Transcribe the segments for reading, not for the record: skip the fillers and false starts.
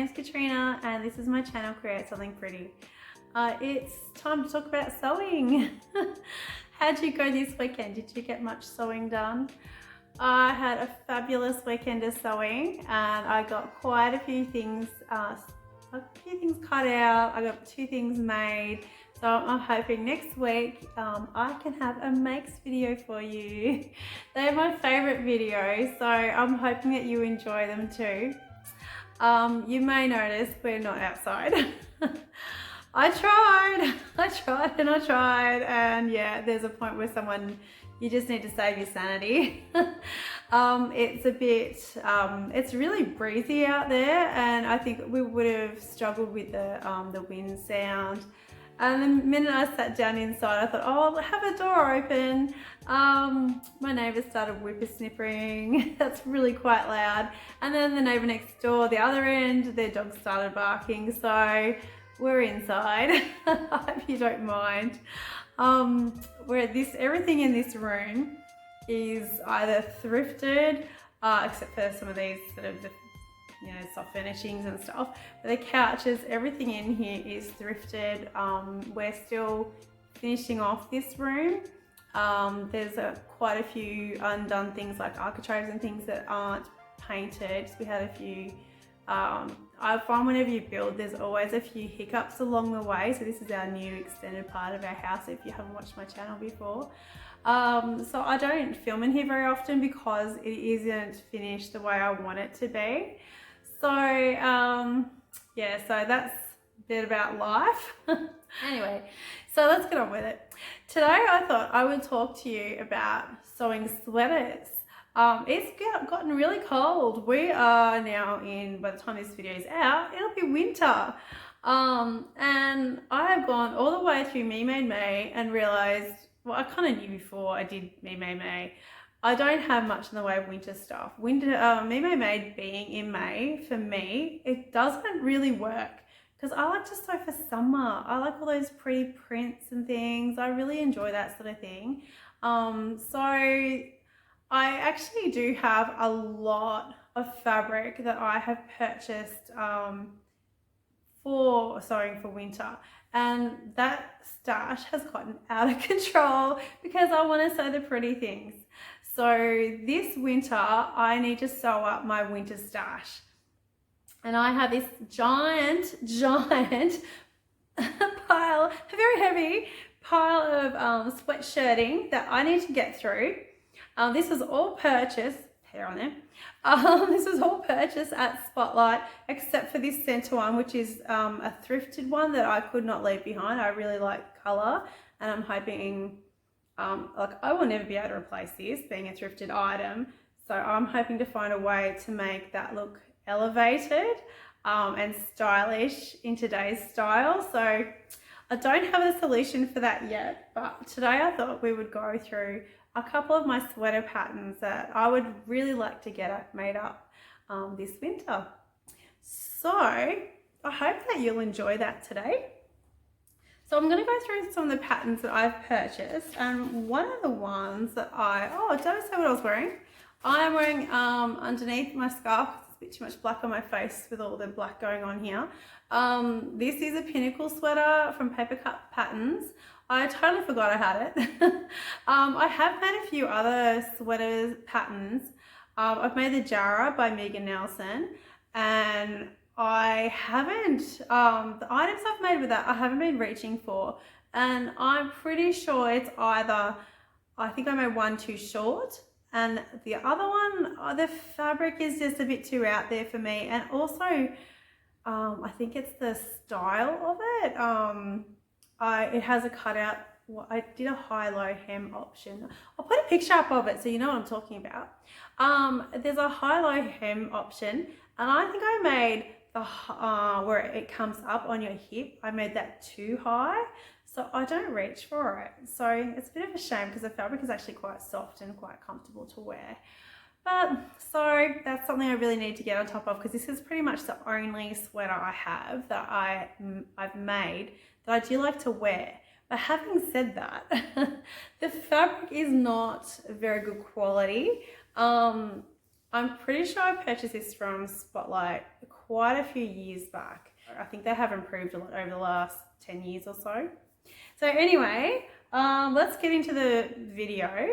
name's Katrina and this is my channel, Create Something Pretty. It's time to talk about sewing. How'd you go this weekend? Did you get much sewing done? I had a fabulous weekend of sewing and I got quite a few things cut out. I got 2 things made. So I'm hoping next week I can have a makes video for you. They're my favourite videos, so I'm hoping that you enjoy them too. You may notice we're not outside. I tried and yeah, there's a point where you just need to save your sanity. It's really breezy out there and I think we would have struggled with the wind sound. And the minute I sat down inside, I thought, oh, I'll have a door open. My neighbour started whippersnippering. That's really quite loud. And then the neighbour next door, the other end, their dog started barking. So we're inside. I hope you don't mind. Everything in this room is either thrifted, except for some of these sort of soft furnishings and stuff. But the couches, everything in here is thrifted. We're still finishing off this room. There's quite a few undone things like architraves and things that aren't painted. We had a few. I find whenever you build, there's always a few hiccups along the way. So this is our new extended part of our house if you haven't watched my channel before. So I don't film in here very often because it isn't finished the way I want it to be. So yeah, so that's a bit about life. Anyway, so let's get on with it. Today I thought I would talk to you about sewing sweaters. It's gotten really cold. We are now by the time this video is out, it'll be winter. And I have gone all the way through Me Made May and realised, well, I kind of knew before I did Me Made May, I don't have much in the way of winter stuff. Me Made May being in May, for me, it doesn't really work because I like to sew for summer. I like all those pretty prints and things. I really enjoy that sort of thing. So I actually do have a lot of fabric that I have purchased for sewing for winter, and that stash has gotten out of control because I want to sew the pretty things. So this winter I need to sew up my winter stash, and I have this giant pile, a very heavy pile of sweatshirting that I need to get through. This was all purchased, hair on there. This was all purchased at Spotlight, except for this center one, which is a thrifted one that I could not leave behind. I really like color, and I'm hoping, I will never be able to replace this being a thrifted item. So I'm hoping to find a way to make that look elevated and stylish in today's style. So I don't have a solution for that yet, but today I thought we would go through a couple of my sweater patterns that I would really like to get made up this winter. So I hope that you'll enjoy that today. So I'm going to go through some of the patterns that I've purchased, and one of the ones that did I say what I was wearing? I am wearing underneath my scarf, it's a bit too much black on my face with all the black going on here. This is a pinnacle sweater from Paper Cut Patterns. I totally forgot I had it. I have made a few other sweater patterns. I've made the Jara by Megan Nelson, and I haven't, the items I've made with that I haven't been reaching for, and I'm pretty sure it's either, I think I made one too short, and the other one, the fabric is just a bit too out there for me, and also I think it's the style of it. It has a cutout. I did a high-low hem option. I'll put a picture up of it so you know what I'm talking about. There's a high-low hem option, and I think I made the where it comes up on your hip, I made that too high, so I don't reach for it. So it's a bit of a shame because the fabric is actually quite soft and quite comfortable to wear. But so that's something I really need to get on top of, because this is pretty much the only sweater I have that I've made that I do like to wear. But having said that, the fabric is not very good quality. I'm pretty sure I purchased this from Spotlight quite a few years back. I think they have improved a lot over the last 10 years or so. So anyway, let's get into the video.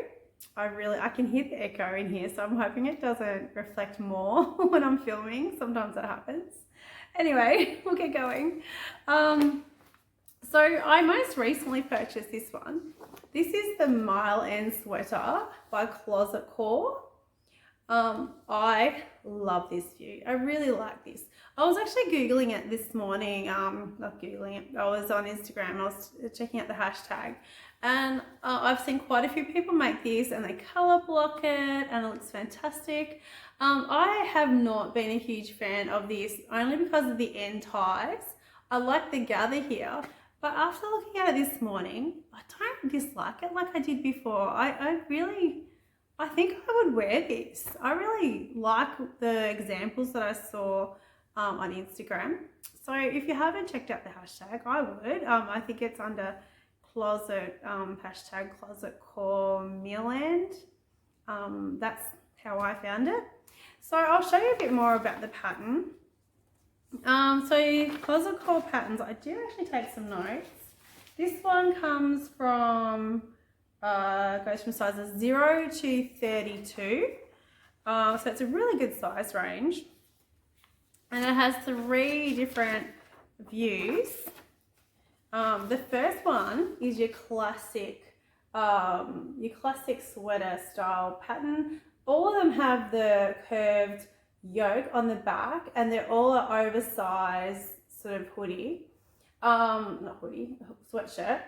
I can hear the echo in here, so I'm hoping it doesn't reflect more when I'm filming. Sometimes that happens. Anyway, we'll get going. So I most recently purchased this one. This is the Mile End Sweater by Closet Core. I love this view. I really like this. I was actually Googling it this morning. Not Googling it. I was on Instagram. I was checking out the hashtag. And I've seen quite a few people make this and they color block it and it looks fantastic. I have not been a huge fan of this only because of the end ties. I like the gather here, but after looking at it this morning, I don't dislike it like I did before. I think I would wear this. I really like the examples that I saw on Instagram. So if you haven't checked out the hashtag, I would. I think it's under hashtag Closet Core Milland. That's how I found it. So I'll show you a bit more about the pattern. So Closet Core patterns, I did actually take some notes. This one comes from, goes from sizes 0 to 32. So it's a really good size range. And it has 3 different views. The first one is your classic sweater style pattern. All of them have the curved yoke on the back and they're all an oversized sort of hoodie. Sweatshirt.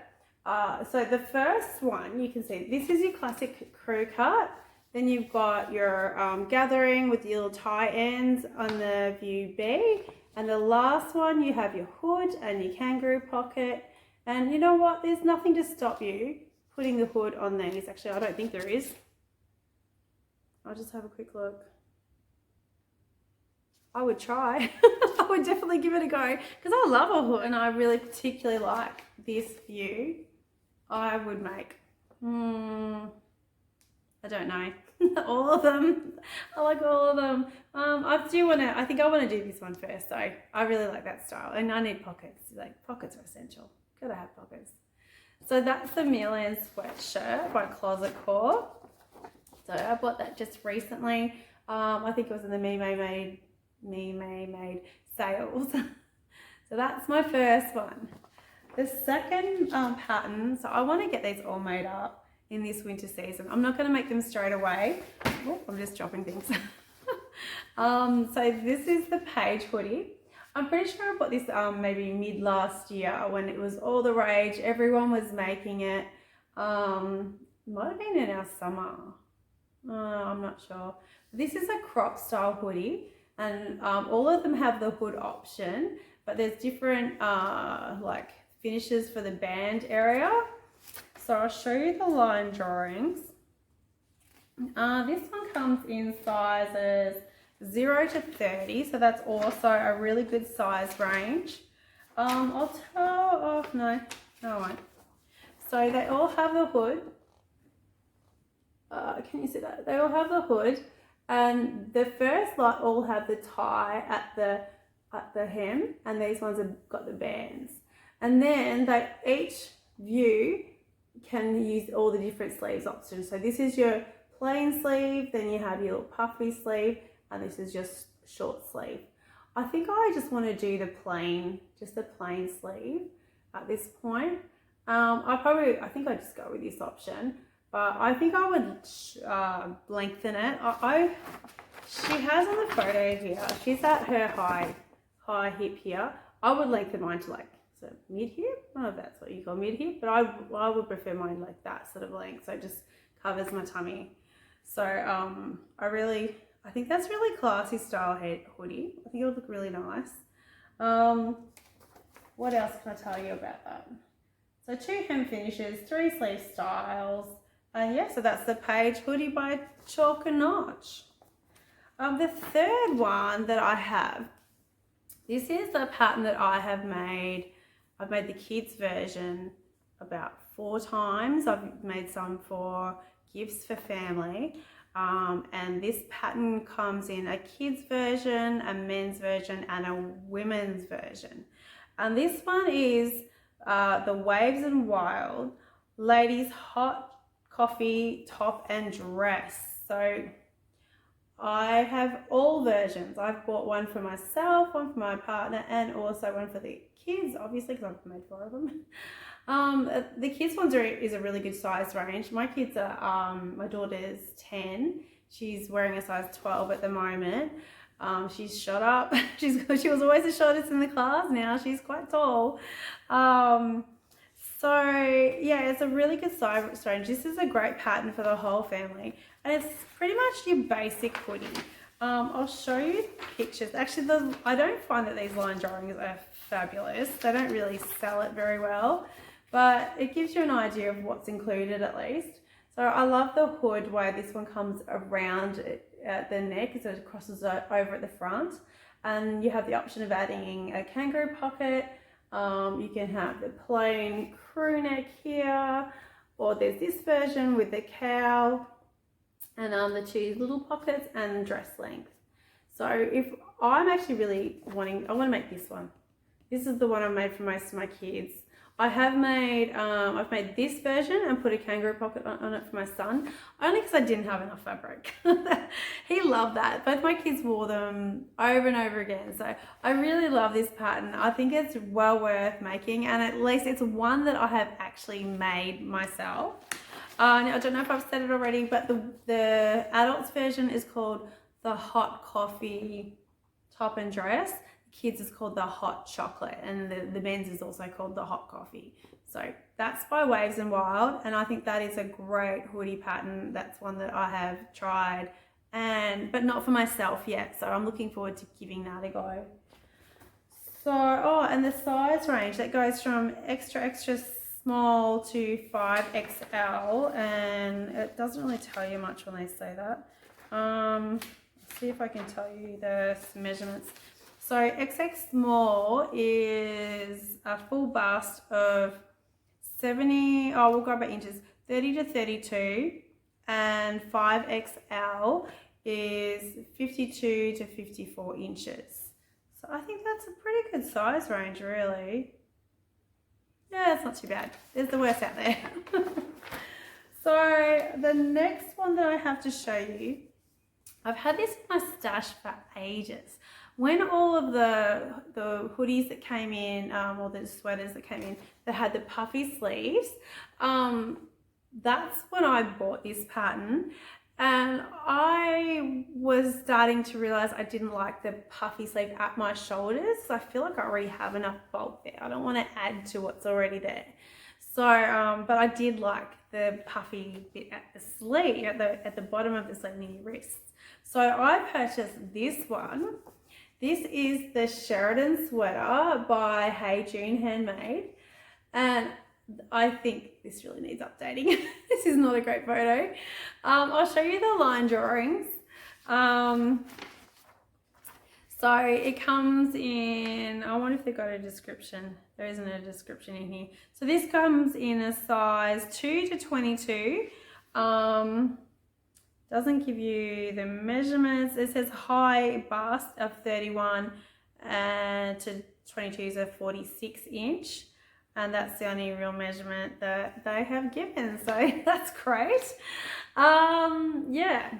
So the first one, you can see, this is your classic crew cut. Then you've got your gathering with your little tie ends on the view B. And the last one, you have your hood and your kangaroo pocket. And you know what? There's nothing to stop you putting the hood on these. Actually, I don't think there is. I'll just have a quick look. I would try. I would definitely give it a go because I love a hood and I really particularly like this view. I would make, I don't know, all of them. I like all of them. I think I want to do this one first though. I really like that style and I need pockets. Like pockets are essential. Gotta have pockets. So that's the Milland Sweatshirt by Closet Core. So I bought that just recently. I think it was in the Me May Made sales. So that's my first one. The second pattern, so I want to get these all made up in this winter season. I'm not going to make them straight away. Oh, I'm just dropping things. So this is the Page hoodie. I'm pretty sure I bought this maybe mid last year when it was all the rage. Everyone was making it. Might have been in our summer. I'm not sure. This is a crop style hoodie. And all of them have the hood option, but there's different like finishes for the band area. So I'll show you the line drawings. This one comes in sizes 0 to 30, so that's also a really good size range. I won't. So they all have the hood. Can you see that? They all have the hood. And the first lot all have the tie at the hem, and these ones have got the bands. And then each view can use all the different sleeves options. So this is your plain sleeve, then you have your little puffy sleeve, and this is just short sleeve. I think I just want to do the plain sleeve at this point. I think I just go with this option. But I think I would lengthen it. She has on the photo here, she's at her high hip here. I would lengthen mine to like sort of mid hip. I don't know if that's what you call mid hip, but I would prefer mine like that sort of length, so it just covers my tummy. So I think that's really classy style hoodie. I think it would look really nice. What else can I tell you about that? So 2 hem finishes, 3 sleeve styles. Yeah, so that's the Page hoodie by Chalk and Notch. The third one that I have, this is the pattern that I have made. I've made the kids version about 4 times. I've made some for gifts for family. and this pattern comes in a kids version, a men's version, and a women's version. And this one is the Waves and Wild ladies hot coffee top and dress. So I have all versions. I've bought one for myself, one for my partner, and also one for the kids, obviously, because I've made 4 of them. The kids ones is a really good size range. My kids are, my daughter's 10. She's wearing a size 12 at the moment. She's shot up. She was always the shortest in the class. Now she's quite tall. So yeah, it's a really good size range. This is a great pattern for the whole family, and it's pretty much your basic hoodie. I'll show you pictures. Actually, I don't find that these line drawings are fabulous. They don't really sell it very well, but it gives you an idea of what's included at least. So I love the hood way this one comes around at the neck, so it crosses over at the front, and you have the option of adding a kangaroo pocket. You can have the plain crew neck here, or there's this version with the cowl and the 2 little pockets and dress length. So if I'm actually really I want to make this one. This is the one I made for most of my kids. I have made, I've made this version and put a kangaroo pocket on it for my son, only because I didn't have enough fabric. He loved that. Both my kids wore them over and over again. So I really love this pattern. I think it's well worth making, and at least it's one that I have actually made myself. Now, I don't know if I've said it already, but the adults version is called the Hot Coffee Top and Dress. Kids is called the Hot Chocolate, and the men's is also called the Hot Coffee. So that's by Waves and Wild, and I think that is a great hoodie pattern. That's one that I have tried, but not for myself yet, so I'm looking forward to giving that a go. So and the size range, that goes from extra small to 5XL, and it doesn't really tell you much when they say that. Let's see if I can tell you the measurements. So XX small is a full bust of 70, we'll go by inches, 30 to 32, and 5XL is 52 to 54 inches. So I think that's a pretty good size range, really. Yeah, it's not too bad. There's the worst out there. So the next one that I have to show you, I've had this in my stash for ages. When all of the hoodies that came in, or the sweaters that came in that had the puffy sleeves, that's when I bought this pattern, and I was starting to realize I didn't like the puffy sleeve at my shoulders. So I feel like I already have enough bulk there. I don't want to add to what's already there. So, but I did like the puffy bit at the sleeve, at the bottom of the sleeve near your wrists. So I purchased this one. This is the Sheridan Sweater by Hey June Handmade, and I think this really needs updating. This is not a great photo. I'll show you the line drawings. So it comes in, I wonder if they've got a description. There isn't a description in here. So this comes in a size 2 to 22. Doesn't give you the measurements. It says high bust of 31 to 22 is a 46 inch. And that's the only real measurement that they have given. So that's great. Yeah.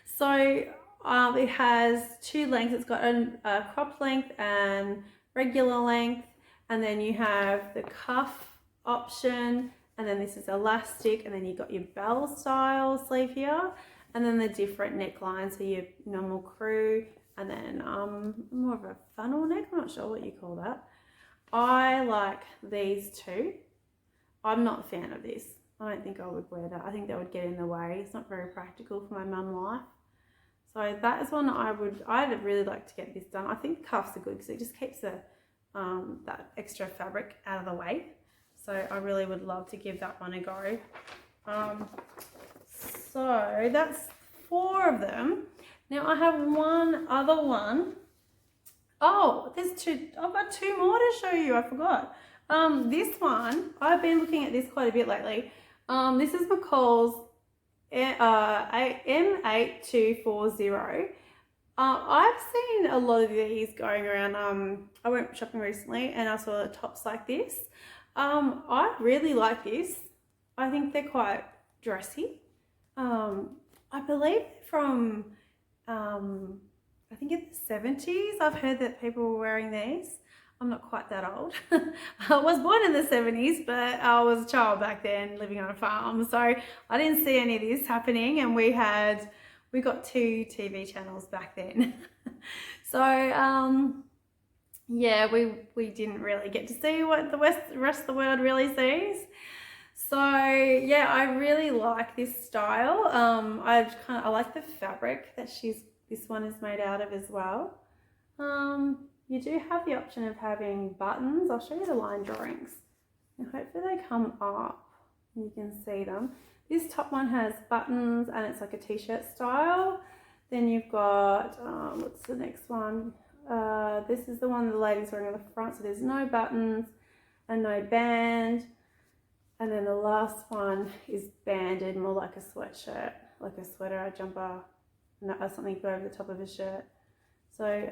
So it has 2 lengths. It's got a crop length and regular length. And then you have the cuff option. And then this is elastic. And then you've got your bell style sleeve here. And then the different necklines for your normal crew, and then more of a funnel neck. I'm not sure what you call that. I like these 2. I'm not a fan of this. I don't think I would wear that. I think that would get in the way. It's not very practical for my mum life. So that is one I'd really like to get this done. I think cuffs are good because it just keeps that extra fabric out of the way. So I really would love to give that one a go. So that's 4 of them. Now I have one other one. Oh, there's 2. I've got 2 more to show you. I forgot. This one, I've been looking at this quite a bit lately. This is McCalls M8240. I've seen a lot of these going around. I went shopping recently and I saw tops like this. I really like this. I think they're quite dressy. I believe from, I think in the 70s, I've heard that people were wearing these. I'm not quite that old. I was born in the 70s, but I was a child back then living on a farm. So I didn't see any of this happening, and we got 2 TV channels back then. So yeah, we didn't really get to see what the rest of the world really sees. So yeah, I really like this style. I like the fabric that this one is made out of as well. You do have the option of having buttons. I'll show you the line drawings. And hopefully they come up and you can see them. This top one has buttons and it's like a t-shirt style. Then you've got, what's the next one? This is the one the lady's wearing on the front, so there's no buttons and no band. And then the last one is banded, more like a sweatshirt, like a sweater, a jumper, something put over the top of a shirt. So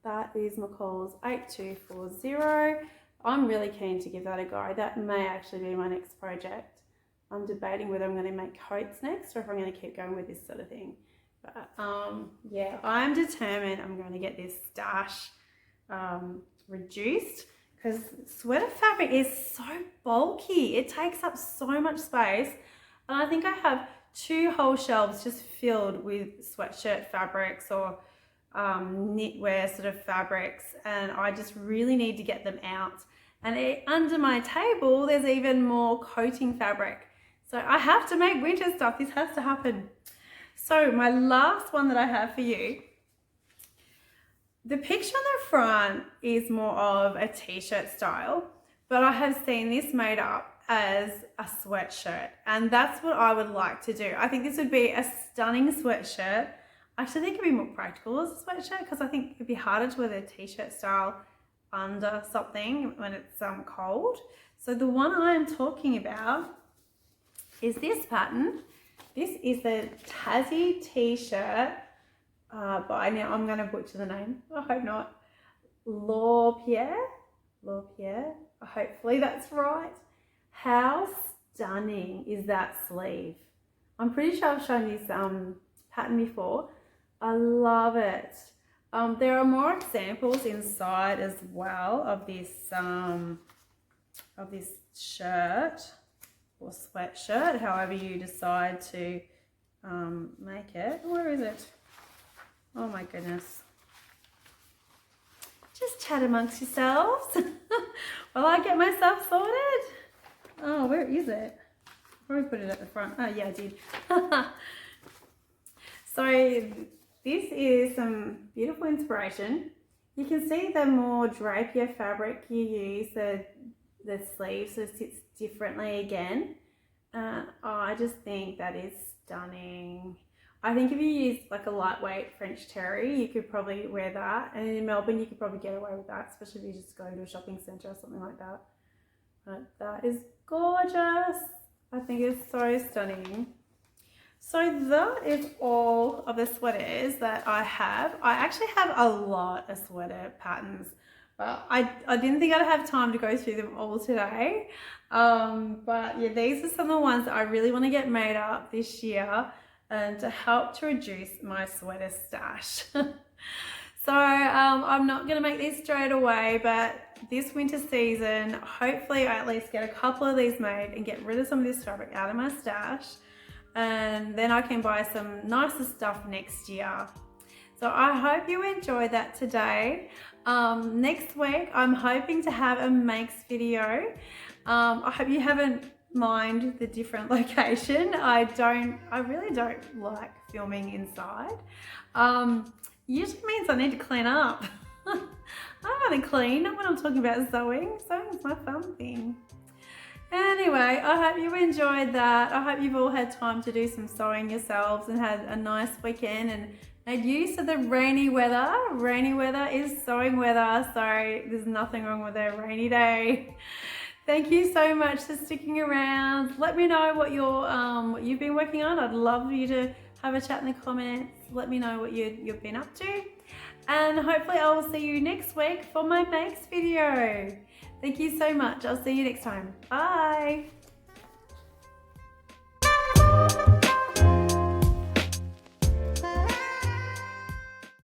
that is McCalls 8240. I'm really keen to give that a go. That may actually be my next project. I'm debating whether I'm going to make coats next or if I'm going to keep going with this sort of thing. But yeah, I'm determined I'm going to get this stash reduced, because sweater fabric is so bulky. It takes up so much space. And I think I have 2 whole shelves just filled with sweatshirt fabrics or knitwear sort of fabrics, and I just really need to get them out. And under my table, there's even more coating fabric. So I have to make winter stuff. This has to happen. So my last one that I have for you, the picture on the front is more of a t-shirt style, but I have seen this made up as a sweatshirt, and that's what I would like to do. I think this would be a stunning sweatshirt. I actually think it'd be more practical as a sweatshirt, because I think it'd be harder to wear the t-shirt style under something when it's cold. So the one I'm talking about is this pattern. This is the Tazzy t-shirt by, now I'm going to butcher the name, I hope not, Pierre. Hopefully that's right. How stunning is that sleeve? I'm pretty sure I've shown this pattern before. I love it. There are more examples inside as well of this shirt or sweatshirt, however you decide to make it. Where is it? Oh my goodness. Just chat amongst yourselves while I get myself sorted. Oh, where is it? Probably put it at the front. Oh yeah, I did. So this is some beautiful inspiration. You can see the more drapier fabric you use, the sleeve sort of sits differently again. I just think that is stunning. I think if you use like a lightweight French terry, you could probably wear that. And in Melbourne, you could probably get away with that, especially if you just go to a shopping centre or something like that. But that is gorgeous. I think it's so stunning. So that is all of the sweaters that I have. I actually have a lot of sweater patterns, but I didn't think I'd have time to go through them all today. But yeah, these are some of the ones that I really want to get made up this year and to help to reduce my sweater stash. So I'm not going to make these straight away, but this winter season, hopefully I at least get a couple of these made and get rid of some of this fabric out of my stash. And then I can buy some nicer stuff next year. So I hope you enjoyed that today. Next week, I'm hoping to have a makes video. I hope you haven't mind the different location. I really don't like filming inside. Usually means I need to clean up. I don't want to clean, not when I'm talking about sewing. Sewing is my fun thing. Anyway, I hope you enjoyed that. I hope you've all had time to do some sewing yourselves and had a nice weekend and made use of the rainy weather. Rainy weather is sewing weather, so there's nothing wrong with a rainy day. Thank you so much for sticking around. Let me know what what you've been working on. I'd love you to have a chat in the comments. Let me know what you've been up to. And hopefully I will see you next week for my makes video. Thank you so much. I'll see you next time. Bye.